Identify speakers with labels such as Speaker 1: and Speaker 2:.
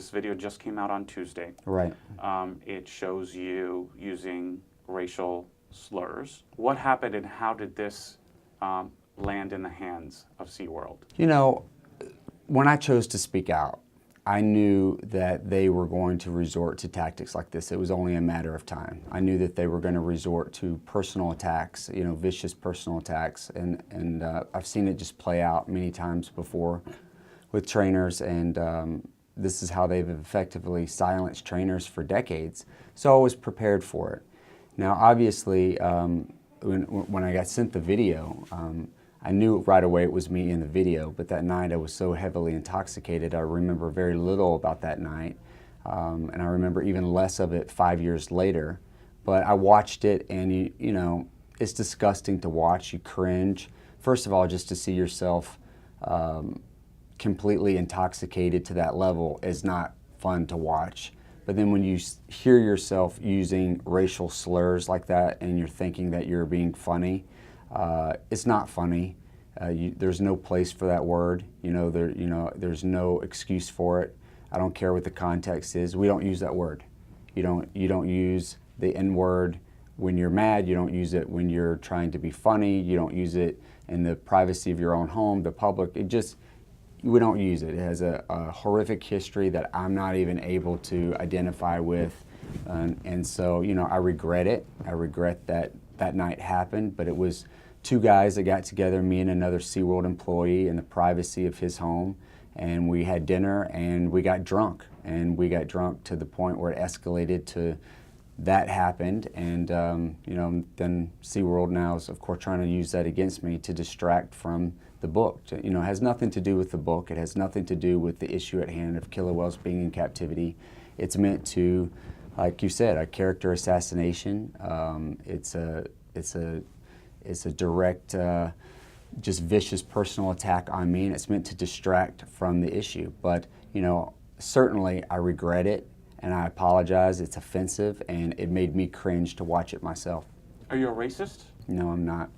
Speaker 1: this video just came out on Tuesday.
Speaker 2: Right.
Speaker 1: It shows you using racial slurs. What happened and how did this land in the hands of SeaWorld?
Speaker 2: You know, when I chose to speak out, I knew that they were going to resort to tactics like this. It was only a matter of time. I knew that they were going to resort to personal attacks, you know, vicious personal attacks, and I've seen it just play out many times before with trainers, and this is how they've effectively silenced trainers for decades. So I was prepared for it. Now, obviously, when I got sent the video, I knew right away it was me in the video, but that night I was so heavily intoxicated, I remember very little about that night, and I remember even less of it 5 years later. But I watched it, and you know, it's disgusting to watch. You cringe. First of all, just to see yourself completely intoxicated to that level is not fun to watch. But then when you hear yourself using racial slurs like that and you're thinking that you're being funny, it's not funny. There's no place for that word. There's no excuse for it. I don't care what the context is. We don't use that word. You don't use the N-word when you're mad. You don't use it when you're trying to be funny. You don't use it in the privacy of your own home, the public. We don't use it. It has a horrific history that I'm not even able to identify with. And so, you know, I regret it. I regret that that night happened, but it was two guys that got together, me and another SeaWorld employee, in the privacy of his home, and we had dinner and we got drunk. And we got drunk to the point where it escalated to that happened, and you know, then SeaWorld now is, of course, trying to use that against me to distract from the book. You know, it has nothing to do with the book. It has nothing to do with the issue at hand of killer whales being in captivity. It's meant to, like you said, a character assassination. It's a direct, just vicious personal attack on me, and it's meant to distract from the issue. But, you know, certainly I regret it, and I apologize. It's offensive, and it made me cringe to watch it myself.
Speaker 1: Are you a racist?
Speaker 2: No, I'm not.